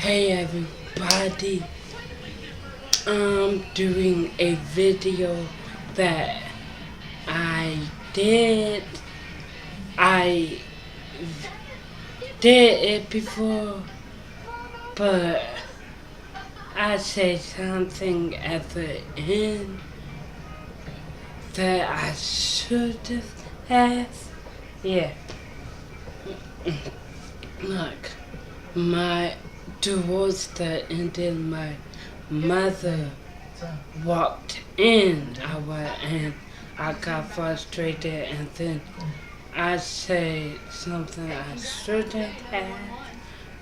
Hey everybody, I'm doing a video that I did. I did it before, but I said something at the end that I should have. Yeah, look, towards the end of my mother walked in and I got frustrated and then I said something I shouldn't have.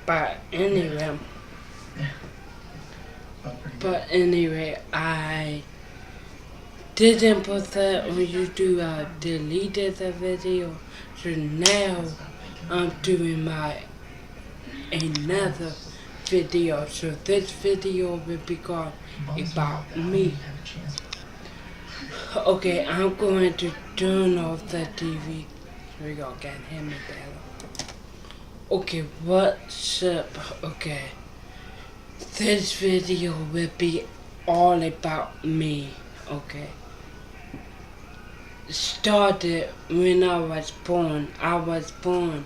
But anyway, I didn't put that on YouTube. I deleted the video. So now I'm doing my another video. So this video will be called about me. Okay, I'm going to turn off the TV so y'all can hear me better. Okay, what's up? Okay, this video will be all about me. Okay, started when I was born. I was born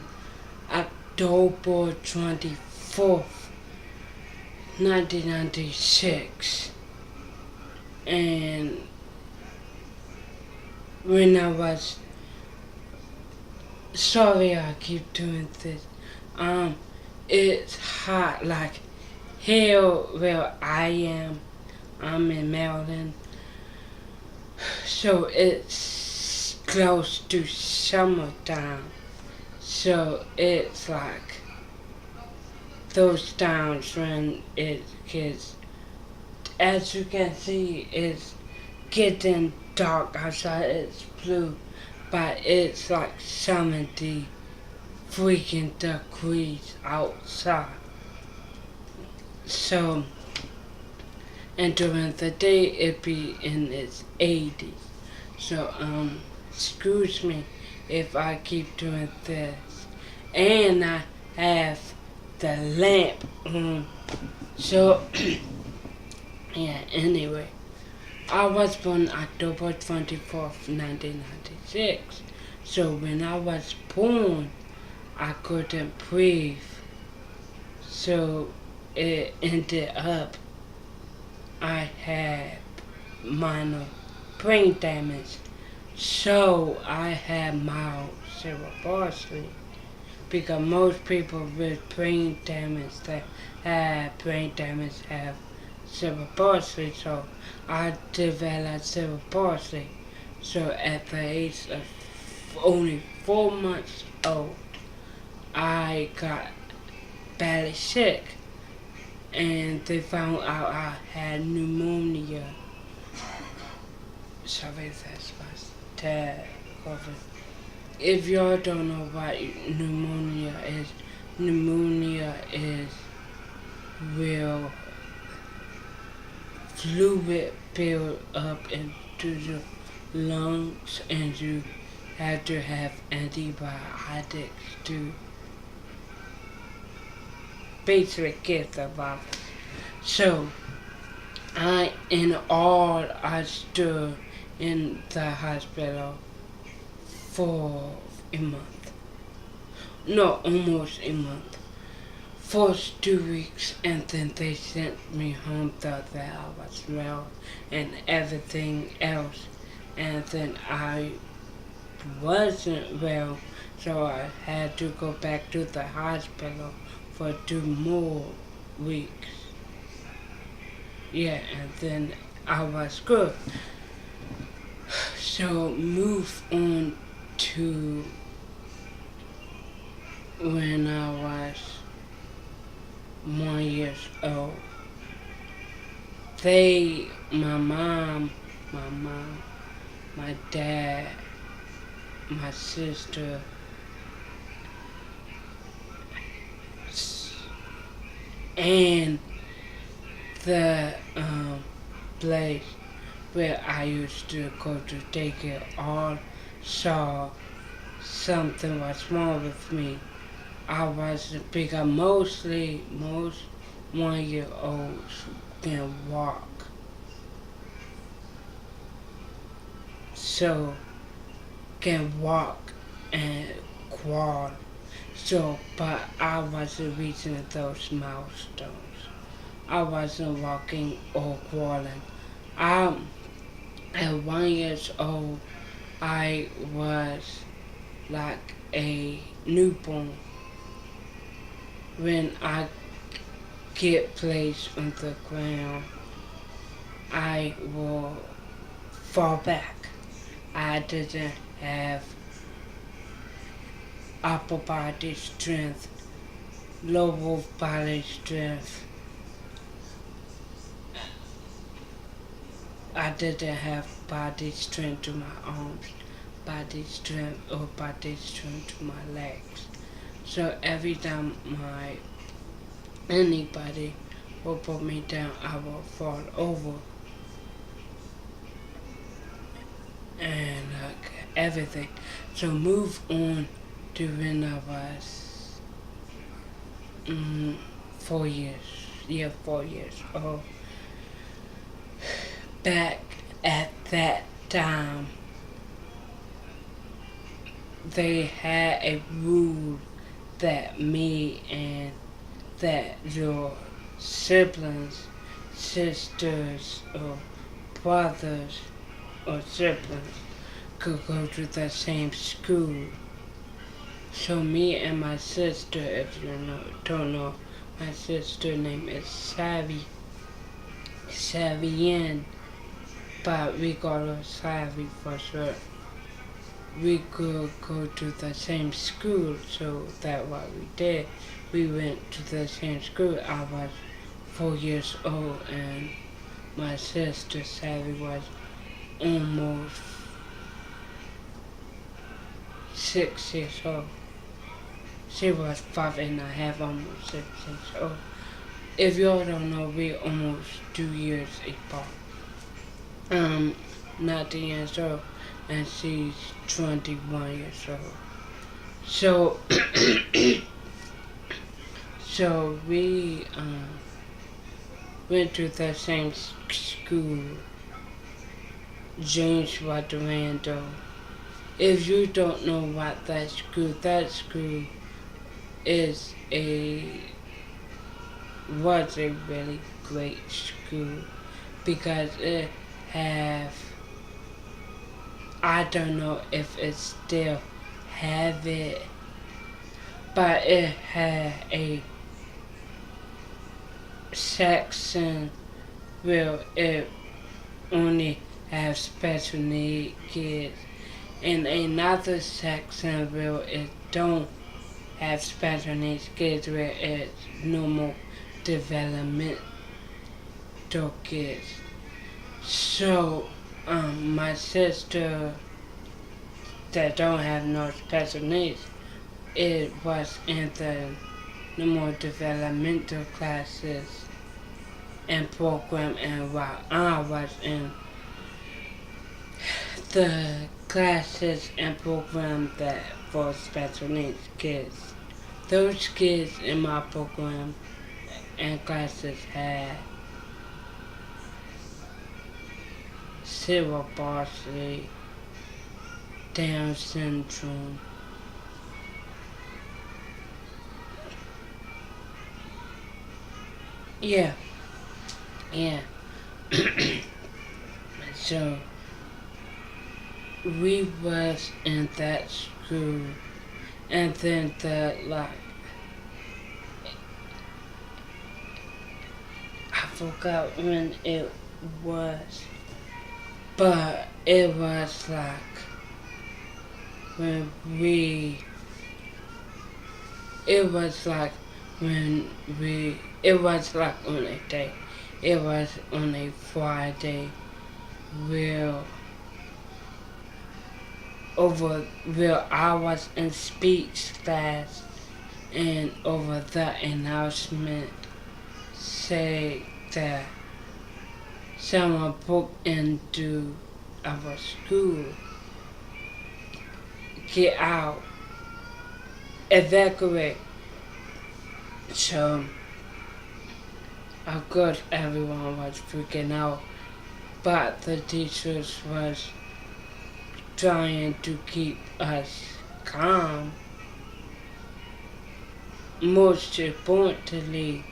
October 24th, 1996, and when I was sorry I keep doing this. It's hot like hell where I am. I'm in Maryland. So it's close to summertime. So it's like those times when it gets, as you can see, it's getting dark outside. It's blue, but it's like 70 freaking degrees outside. So, and during the day it be in its 80s. So, excuse me if I keep doing this. And I have the lamp on. So, yeah, anyway. I was born October 24th, 1996. So when I was born, I couldn't breathe. So it ended up I had minor brain damage. So I had mild cerebral palsy. Because most people with brain damage that have brain damage have cerebral palsy. So I developed cerebral palsy. So at the age of only 4 months old, I got badly sick, and they found out I had pneumonia. Sorry, that's my dad coughing. If y'all don't know what pneumonia is real fluid build up into the lungs, and you have to have antibiotics to basically get the virus. So, I stood in the hospital for a month. No, almost a month. First 2 weeks, and then they sent me home, thought that I was well and everything else. And then I wasn't well, so I had to go back to the hospital for 2 more weeks. Yeah, and then I was good. So move on to when I was 1 year old. My mom, my dad, my sister, and the place where I used to go to daycare all saw something was wrong with me. I was bigger most 1-year-olds can walk. So can walk and crawl. So, but I wasn't reaching those milestones. I wasn't walking or crawling. I, at 1 year old, I was like a newborn. When I get placed on the ground, I will fall back. I didn't have upper body strength, lower body strength. I didn't have body strength to my arms, body strength or body strength to my legs. So every time anybody will put me down, I will fall over. And everything. So move on to when I was 4 years. Yeah, 4 years old. Back at that time, they had a rule that me and that your siblings, sisters, or brothers, or siblings could go to the same school. So me and my sister, if you don't know, my sister name is Savian, but we call her Savvy for short. We could go to the same school, so that's what we did. We went to the same school. I was 4 years old, and my sister Savvy was almost 6 years old. She was 5.5, almost 6 years old. If y'all don't know, we almost 2 years apart. 19 years old, and she's 21 years old. So, so we went to the same school, James Waterando. If you don't know what that school is was a really great school because it have, I don't know if it still have it, but it had a section where it only have special need kids, and another section where it don't have special needs kids, where it's normal developmental kids. So, my sister that don't have no special needs, it was in the normal developmental classes and program, and while I was in the classes and program that for special needs kids. Those kids in my program and classes had cerebral palsy, Down syndrome, yeah. So we was in that school, and then I forgot when it was, but it was when we, it was when it was on a day, it was on a Friday, where I was in speech class, and over the announcement say that someone broke into our school. Get out. Evacuate. So Of course, everyone was freaking out, but the teachers was trying to keep us calm. Most importantly,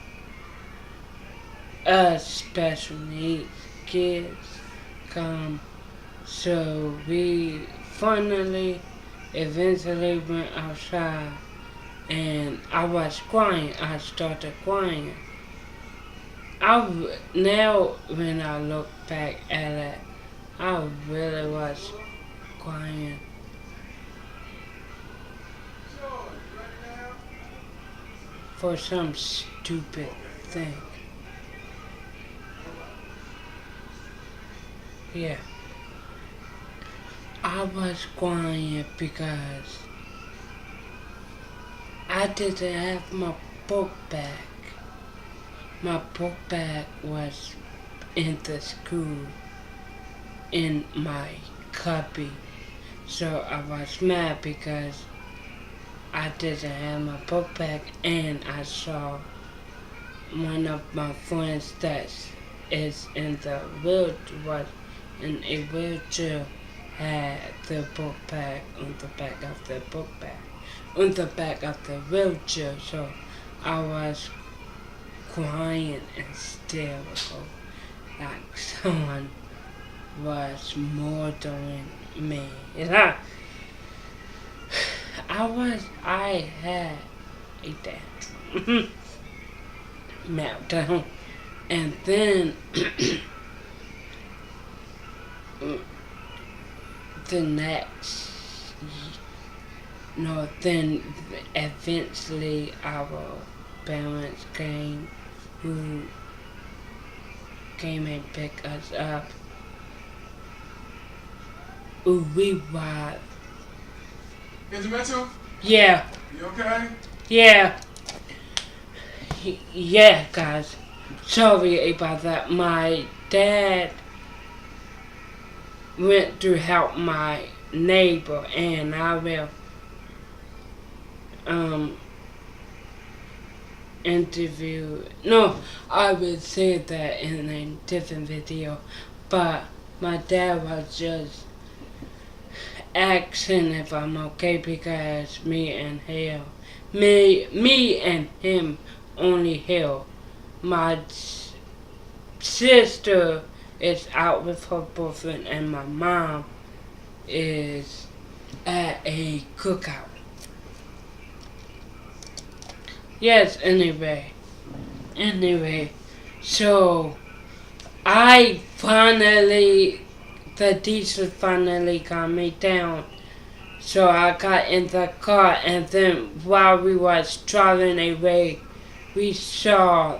us special needs kids calm. So we finally, eventually went outside, and I was crying. I started crying. Now when I look back at it, I really was crying for some stupid thing. Yeah, I was crying because I didn't have my book bag. My book bag was in the school in my cubby. So I was mad because I didn't have my book bag, and I saw one of my friends that is in the wheelchair, was in a wheelchair, had the book bag on the back of the book bag, on the back of the wheelchair. So I was crying and hysterical, like someone was murdering me. And I had a tantrum, meltdown, and then the next, no, then eventually our parents came, who came and picked us up. We were, Intermezzo? yeah, You okay? yeah, yeah, guys. Sorry about that. My dad went to help my neighbor, and I will um interview. No, I will say that in a different video. But my dad was just asking if I'm okay because me and him only heal. My sister is out with her boyfriend, and my mom is at a cookout. Yes, anyway, so the teacher finally calmed me down. So I got in the car, and then while we was driving away, we saw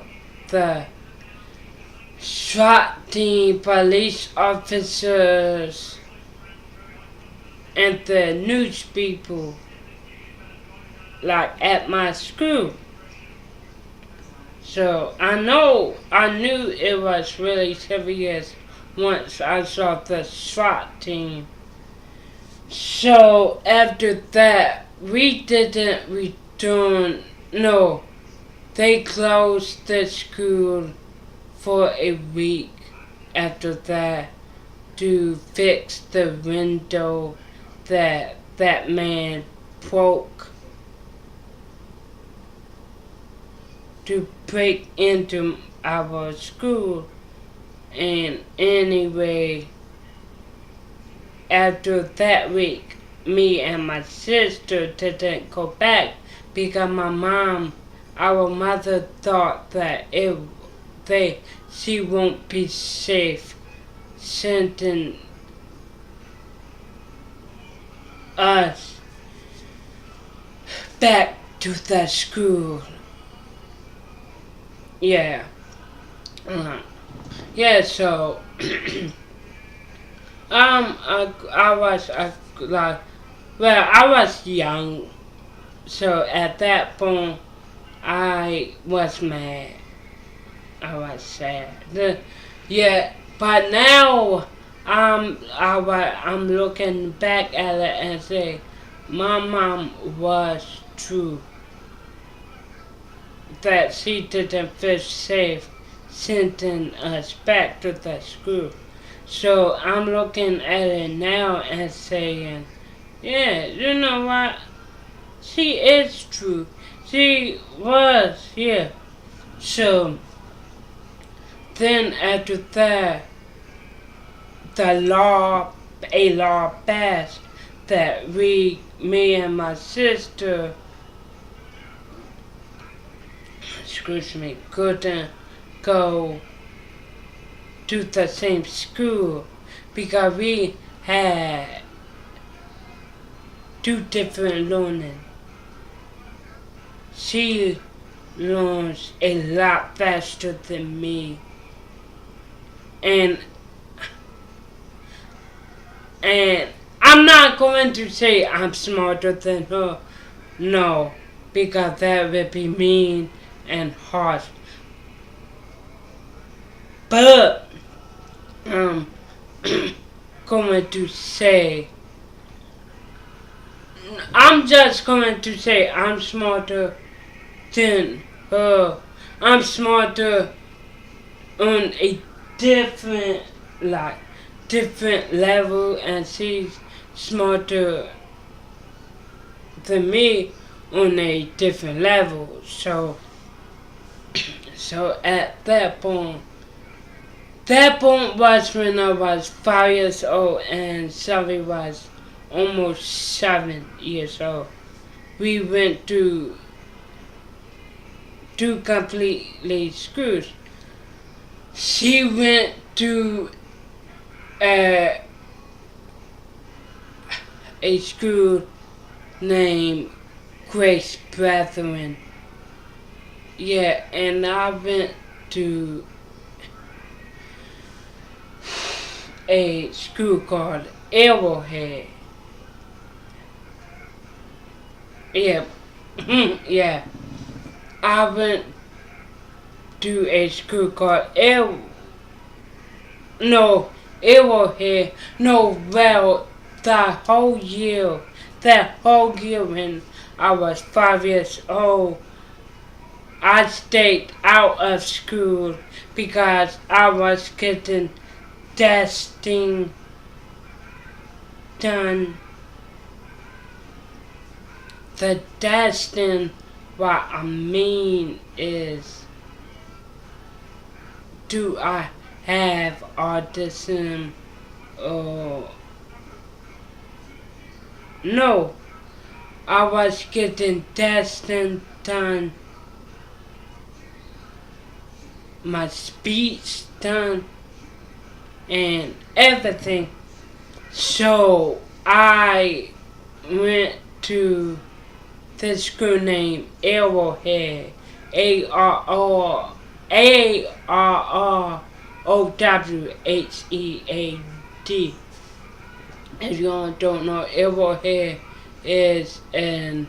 the SWAT team, police officers, and the news people, like at my school. So I knew it was really serious once I saw the SWAT team. So after that, we didn't return. No, they closed the school for a week after that to fix the window that man broke to break into our school. And anyway, after that week, me and my sister didn't go back because our mother thought that she won't be safe sending us back to the school. Yeah. Yeah, so I was like, well, I was young, so at that point I was mad. I was sad. Yeah, but now I'm looking back at it and say, my mom was true. That she didn't feel safe sending us back to the school. So I'm looking at it now and saying, yeah, you know what? She is true. She was here. So then after that, a law passed that me and my sister, couldn't go to the same school because we had two different learning. She learns a lot faster than me, and I'm not going to say I'm smarter than her. No, because that would be mean and harsh. But I'm going to say, I'm just going to say I'm smarter than her. I'm smarter on a different, different level, and she's smarter than me on a different level. So at that point was when I was 5 years old and Sally was almost 7 years old. We went to two completely schools. She went to a school named Grace Brethren. Yeah, and I went to a school called Arrowhead. Yeah, yeah. I went to a school called Arrowhead. No, well, that whole year when I was 5 years old, I stayed out of school because I was getting testing done. The testing, what I mean is, do I have autism or no? I was getting testing done, my speech done, and everything. So I went to this school named Arrowhead, Arrowhead. If you don't know, Arrowhead is an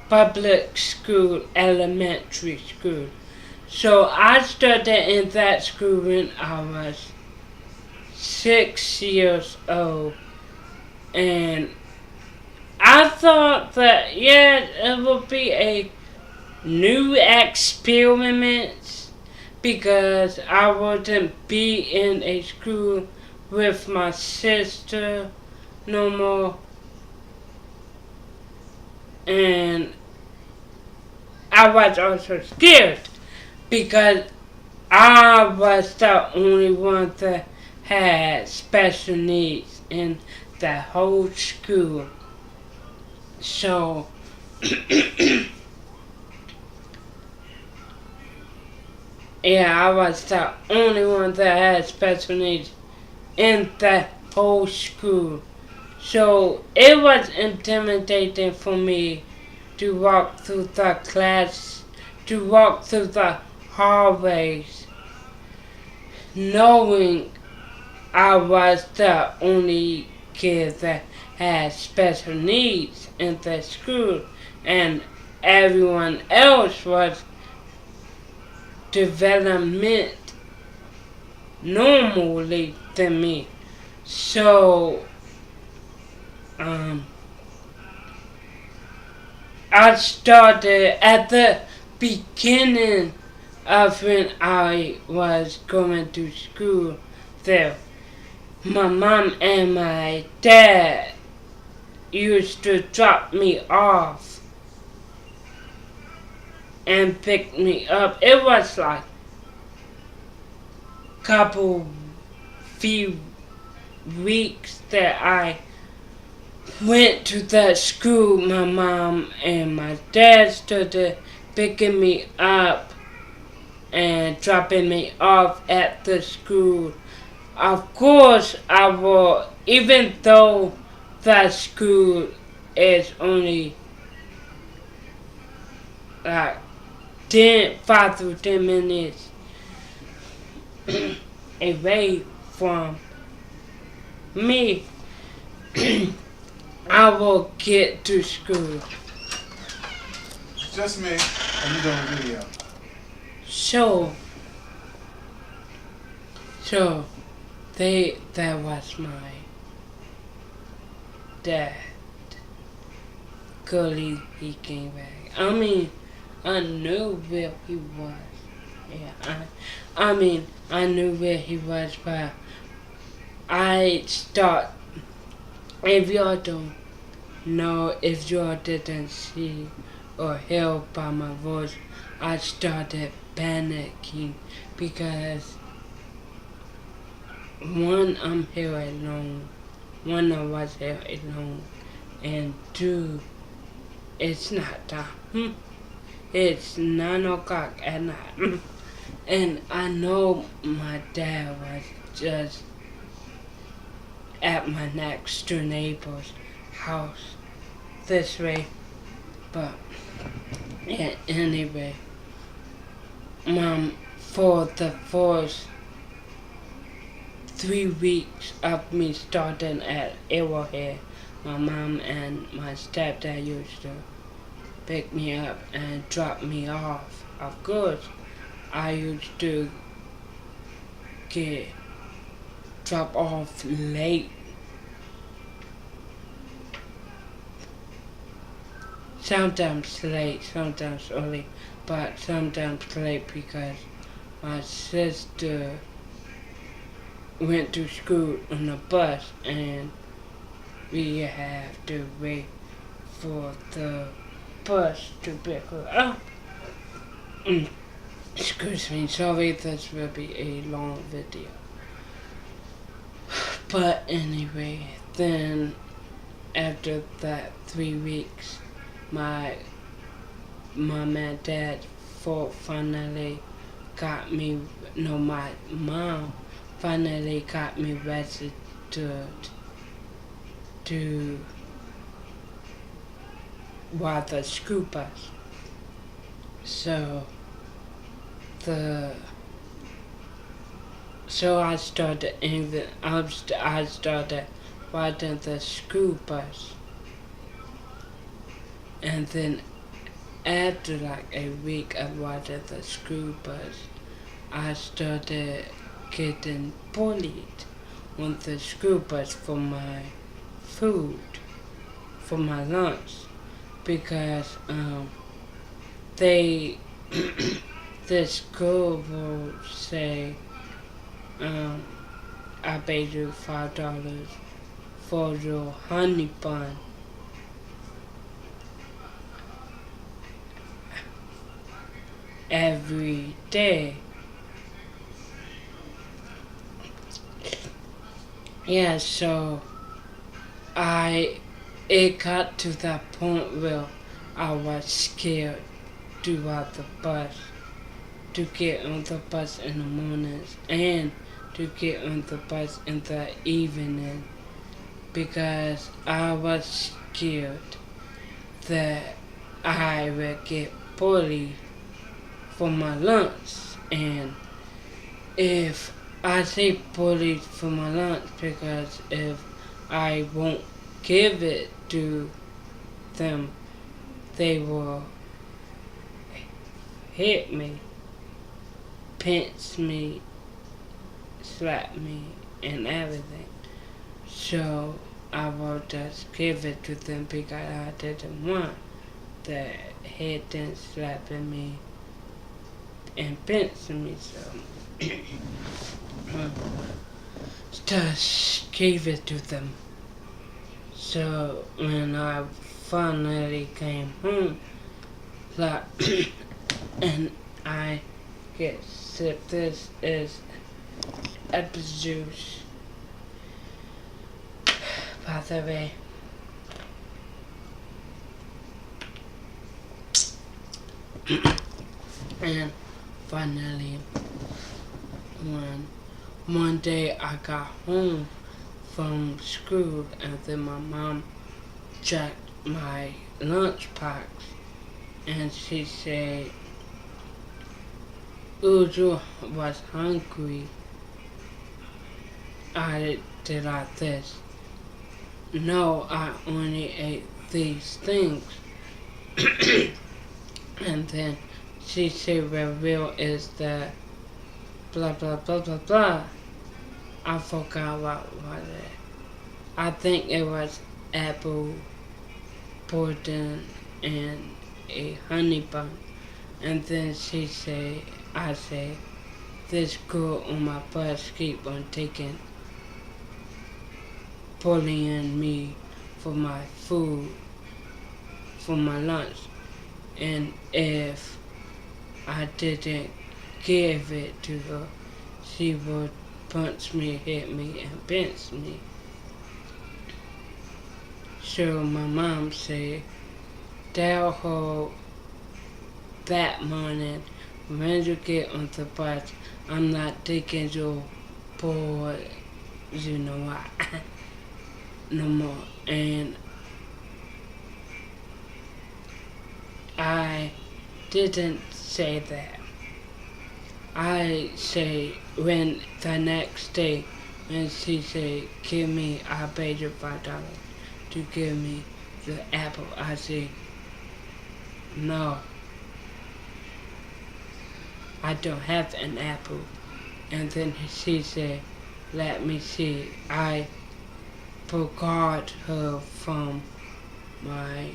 public school, elementary school. So I studied in that school when I was 6 years old, and I thought that it would be a new experiment because I wouldn't be in a school with my sister no more, and I was also scared because I was the only one that had special needs in the whole school. So I was the only one that had special needs in the whole school. So it was intimidating for me to walk through the class, to walk through the hallways, knowing I was the only kid that had special needs in the school, and everyone else was development normally than me. So I started at the beginning of when I was going to school there. My mom and my dad used to drop me off and pick me up. It was like couple few weeks that I went to that school. My mom and my dad started picking me up and dropping me off at the school. Of course, I will, even though that school is only like 5 to 10 minutes away from me, I will get to school. Just me, and you doing a video. So that was my dad. Gully, he came back. I mean, I knew where he was. Yeah, I knew where he was, but if y'all don't know, if y'all didn't see or hear by my voice, I started panicking because one, I'm here alone. One, I was here alone. And two, it's not time. It's 9 o'clock at night. And I know my dad was just at my next door neighbor's house this way. But yeah, anyway, Mom, for the first 3 weeks of me starting at Arrowhead, my mom and my stepdad used to pick me up and drop me off. Of course, I used to get dropped off late. Sometimes late, sometimes early, but sometimes late because my sister went to school on a bus and we have to wait for the bus to pick her up. Excuse me, sorry, this will be a long video. But anyway, then after that 3 weeks, my mom and dad finally got me, no, my mom finally got me registered to ride the school bus. So I started riding the school bus, and then after like a week of riding the school bus, I started getting bullied on the school bus for my food, for my lunch, because they the school will say, I paid you $5 for your honey bun. Every day. Yeah, so it got to that point where I was scared to ride the bus, to get on the bus in the mornings and to get on the bus in the evening, because I was scared that I would get bullied for my lunch. And if I say bullied for my lunch, because if I won't give it to them, they will hit me, pinch me, slap me, and everything. So I will just give it to them because I didn't want the head then slapping me and pinching me, so just gave it to them. So when I finally came home, like, and I guess if this is apple juice, by the way. And finally, one day I got home from school, and then my mom checked my lunch packs, and she said, Uju was hungry. I did like this. No, I only ate these things. And then she said, the real is the blah blah blah blah blah. I forgot what was it. I think it was apple pudding and a honey bun. And then she said, I said, this girl on my bus keep on bullying me for my food, for my lunch. And if I didn't give it to her, she would punch me, hit me, and pinch me. So my mom said, tell her that morning, when you get on the bus, I'm not taking your boy, you know what, no more. And I didn't say that. I say when the next day, when she said, give me, I paid you $5 to give me the apple. I said, no, I don't have an apple. And then she said, let me see. I forgot her from my,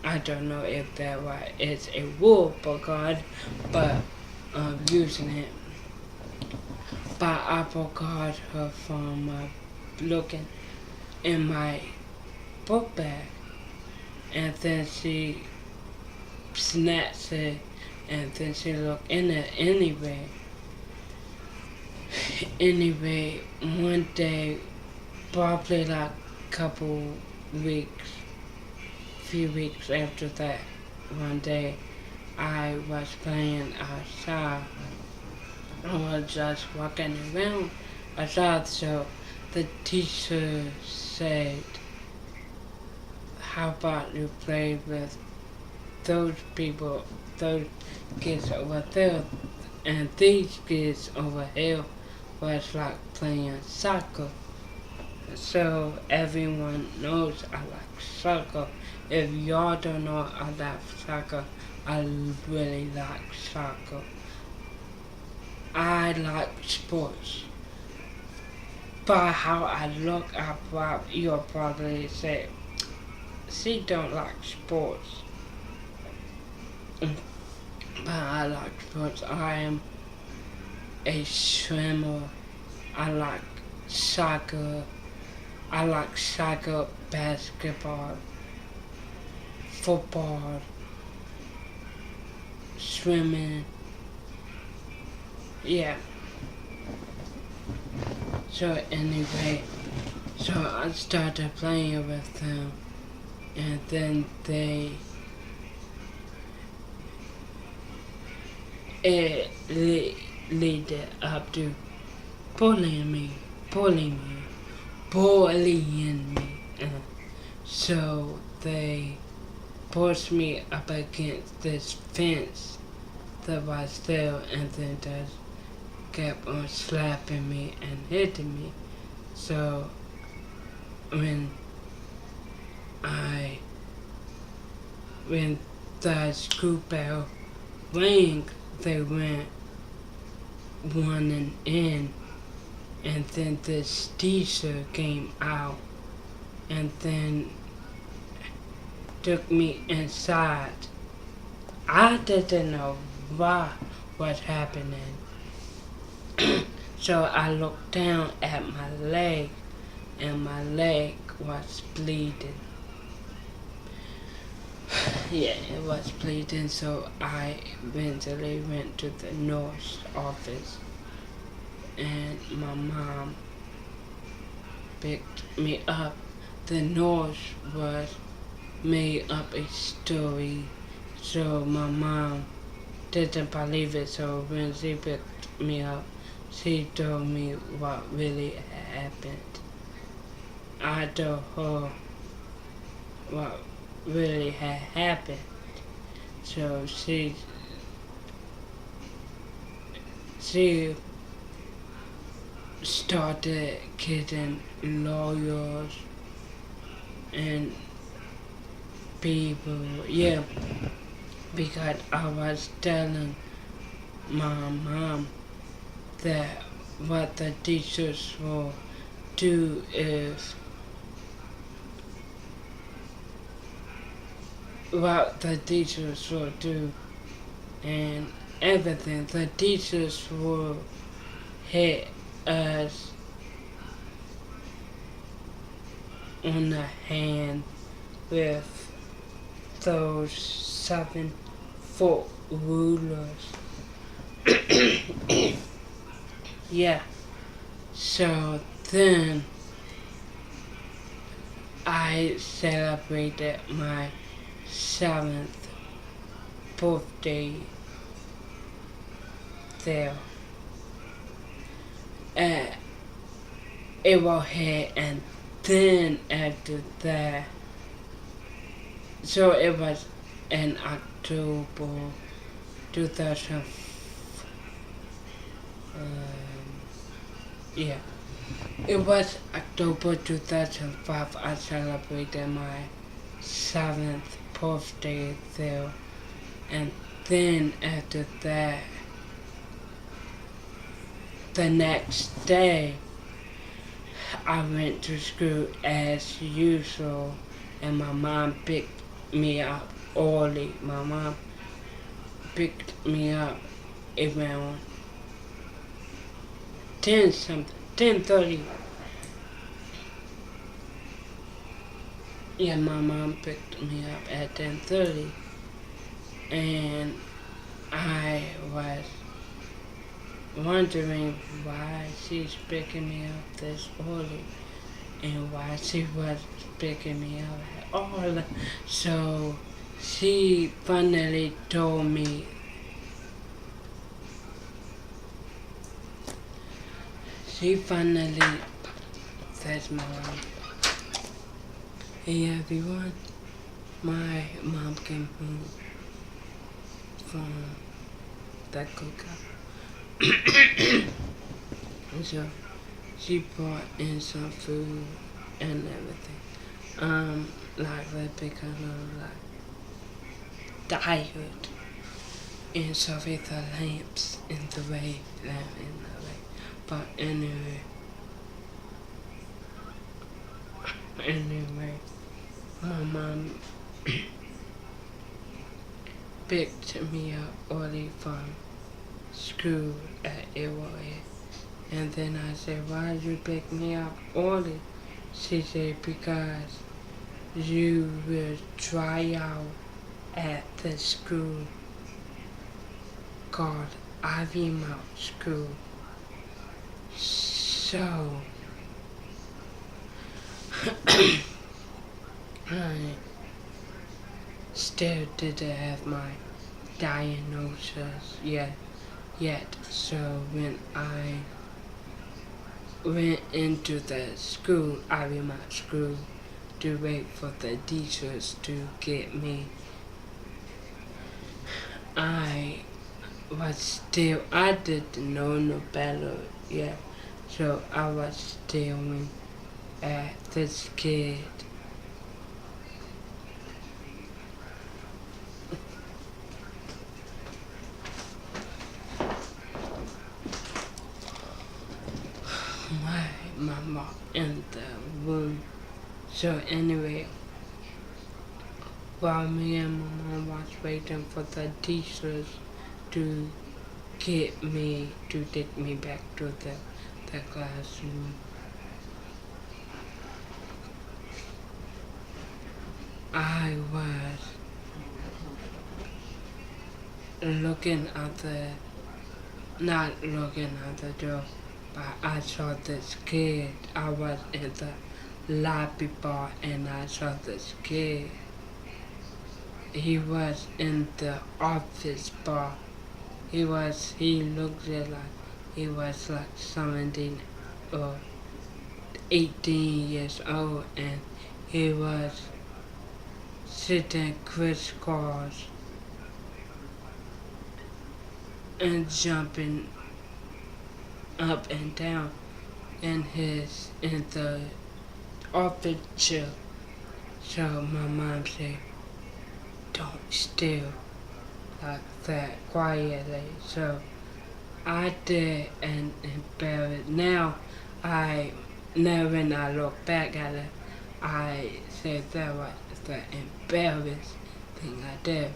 I don't know if that was, it's a wool forgot, but I'm using it. But I forgot her from looking in my book bag. And then she snatched it, and then she looked in it anyway. Anyway, one day, probably like few weeks after that, one day, I was playing outside. I was just walking around outside, so the teacher said, how about you play with those people, those kids over there, and these kids over here was like playing soccer. So everyone knows I like soccer. If y'all don't know I like soccer, I really like soccer. I like sports. By how I look, you'll probably say, she don't like sports. But I like sports. I am a swimmer. I like soccer. I like soccer, basketball, football, swimming. Yeah. So anyway, so I started playing with them, and then it leaded up to bullying me. So they pushed me up against this fence that was there, and then just kept on slapping me and hitting me. So when the school bell rang, they went running in, and then this teacher came out and then took me inside I didn't know what was happening. So I looked down at my leg, and my leg was bleeding. Yeah, it was bleeding, so I eventually went to the nurse office, and my mom picked me up. The nurse was made up a story, so my mom didn't believe it. So when she picked me up, she told me what really happened. I told her what really had happened. So she started getting lawyers and people, yeah, because I was telling my mom that what the teachers will do is what the teachers will do and everything. The teachers will hit us on the hand with those 7-foot rulers. Yeah. So then I celebrated my 7th birthday there. It was here, and then after that, so it was in October 2000. Yeah, it was October 2005. I celebrated my 7th birthday there, and then after that, the next day, I went to school as usual, and my mom picked me up early. My mom picked me up around 10 something, 10:30. Yeah, my mom picked me up at 10:30, and I was wondering why she's picking me up this early and why she was picking me up at all. So she finally told me. She finally said, "Mom, hey everyone, my mom came home from the cookout." And so she brought in some food and everything. Like that because I'm like tired. And so with the lamps in the way, lamp in the way. But anyway, my mom picked me up early from school at AOA. And then I said, "Why did you pick me up early?" She said, "Because you will try out at the school called Ivy Mount School." So I still didn't have my diagnosis yet. So when I went into the school, Ivy Mount School, to wait for the teachers to get me, I didn't know no better yet. So I was staring at this kid. My mama in the room. So anyway, while me and my mom was waiting for the teachers to get me to take me back to the classroom. I was looking at not looking at the door, but I saw this kid. I was in the lobby bar and I saw this kid. He was in the office bar. He looked like he was like 17 or 18 years old, and he was sitting crisscross and jumping up and down in the office chair. So my mom said, "Don't steal," like that quietly. So I did, and embarrassed. Now when I look back at it, I said that was the embarrassing thing I did.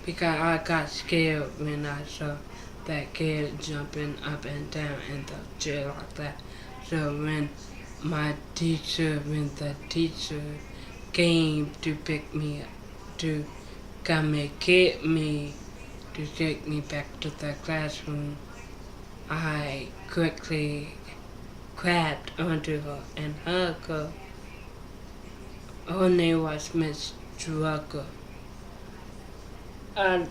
Because I got scared when I saw that kid jumping up and down in the chair like that. So when the teacher came to pick me up, to come and get me, to take me back to the classroom, I quickly grabbed onto her and hugged her. Her name was Miss Drucker. And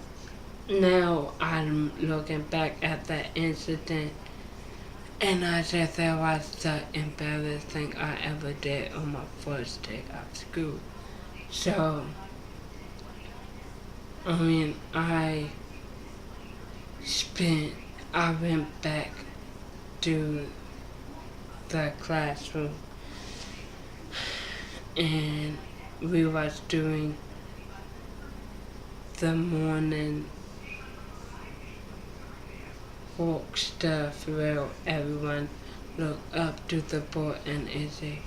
now I'm looking back at that incident, and I said that was the embarrassing thing I ever did on my first day of school. So, I went back to the classroom, and we was doing the morning walk stuff where everyone look up to the board and today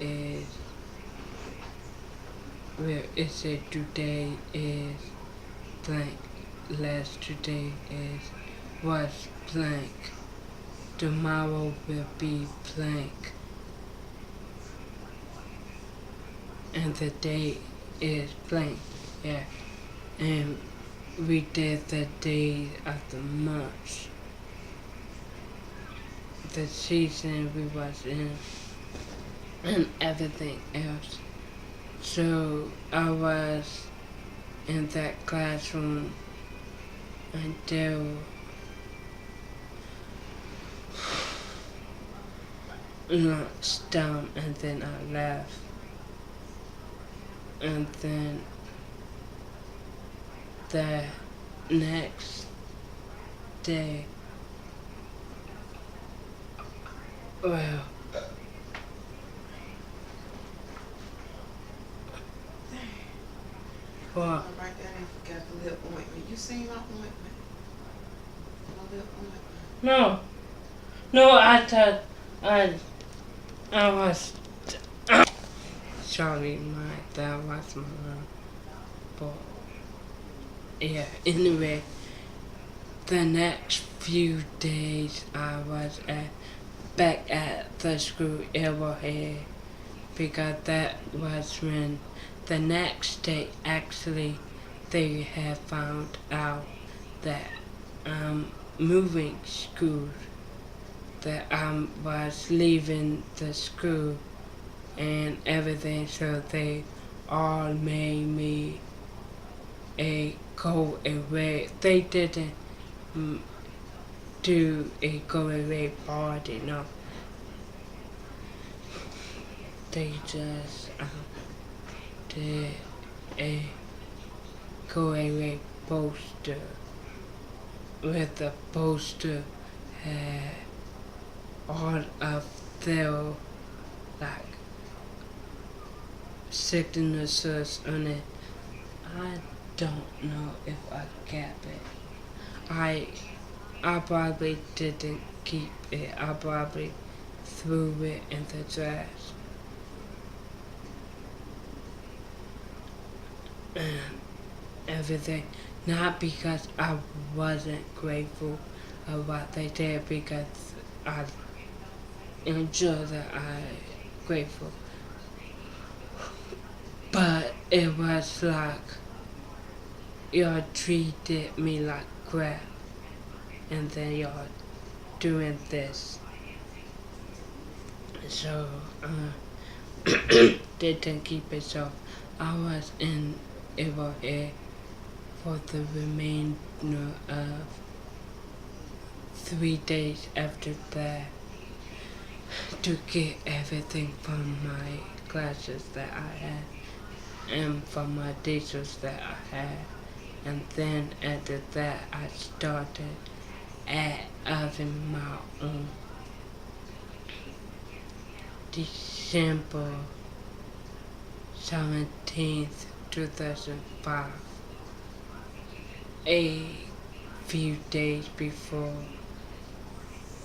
is today is blank, last today was blank, tomorrow will be blank, and the day is blank. Yeah, and we did the days of the months, the season we was in, and everything else. So I was in that classroom until lunchtime, and then I left. And then the next day, well, Right there, I forgot the lip ointment. You seen my ointment? My lip ointment. no, I thought I was sorry, that was my but yeah. Anyway, the next few days I was back at the school Arrowhead, because that was when the next day actually they had found out that I'm moving schools, that I was leaving the school and everything, so they all made me go away. They didn't do a go away party, no. They just did a go away poster, with the poster had all of their like signatures on it. I don't know if I kept it. I probably didn't keep it. I probably threw it in the trash. And everything. Not because I wasn't grateful of what they did, because I am sure that I'm grateful. But it was like y'all treated me like crap, and then y'all doing this. So, didn't keep it, so I was in Ivory for the remainder of 3 days after that to get everything from my classes that I had and from my teachers that I had. And then after that I started having my own. December 17th, 2005, a few days before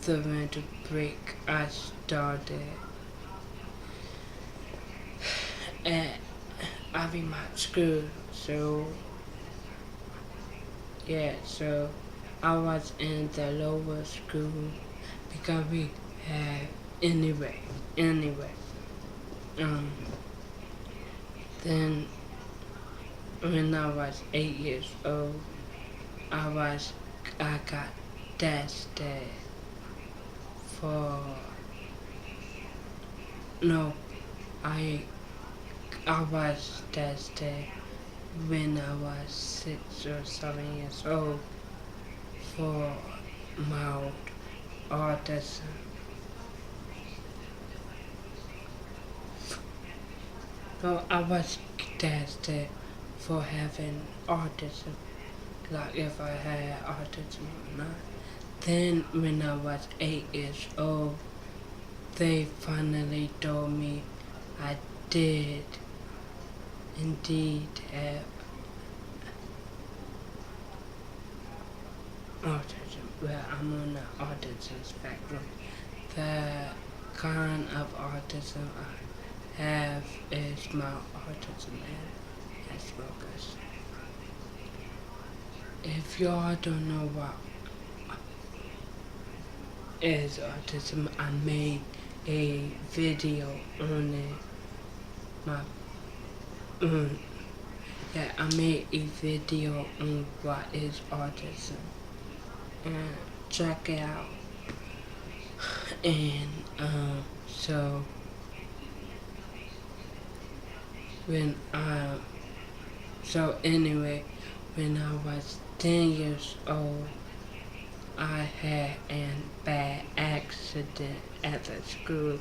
the winter break, I started at having my school. So yeah, so I was in the lower school because we had anyway. Then when I was 8 years old, I got tested for no, I was tested when I was 6 or 7 years old for mild autism. So I was tested for having autism, like if I had autism or not. Then when I was 8 years old, they finally told me I did indeed have autism. Well, I'm on the autism spectrum. The kind of autism I have is mild autism and Asperger's. If y'all don't know what is autism, I made a video on it. I made a video on what is autism, and check it out. And so anyway, when I was 10 years old, I had a bad accident at the school.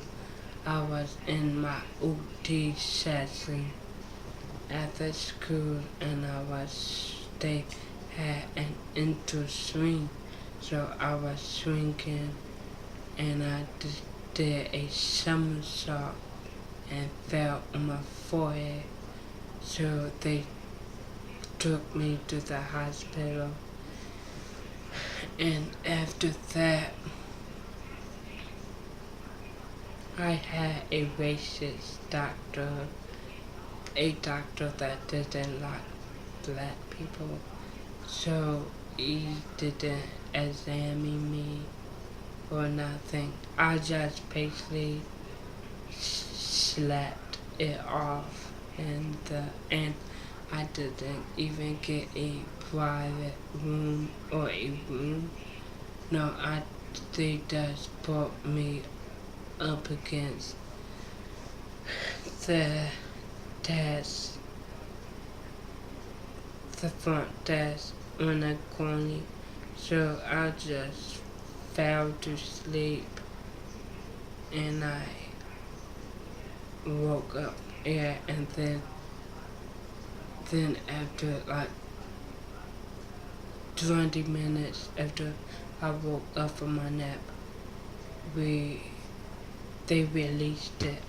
I was in my OT session at the school, and they had an inter swing, so I was swinging, and I did a somersault and fell on my forehead. So they took me to the hospital, and after that, I had a racist doctor, a doctor that didn't like black people, so he didn't examine me or nothing. I just basically slept it off, and I didn't even get a private room or a room. No, they just put me up against the desk, the front desk on a corner. So I just fell to sleep, and I woke up. Yeah, and then after like 20 minutes after I woke up from my nap, they released it.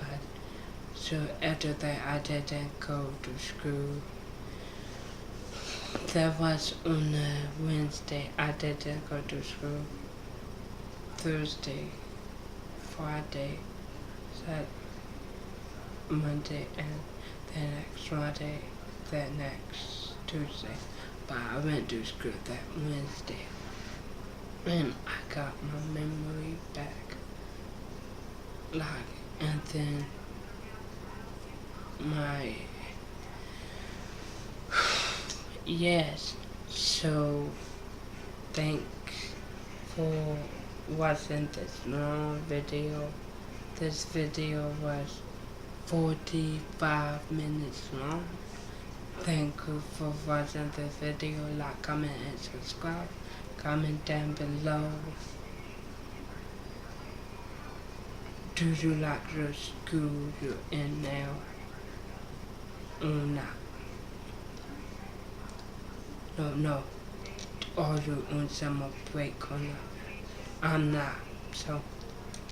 So after that, I didn't go to school. That was on a Wednesday. I didn't go to school. Thursday, Friday, Saturday, Monday, and the next Friday, the next Tuesday. But I went to school that Wednesday. And I got my memory back. And then my yes. So thanks for watching this long video. This video was 45 minutes long. Thank you for watching this video. Like, comment, and subscribe. Comment down below. Do you like the school you're in now or not? No. Are you on summer break or not? I'm not. So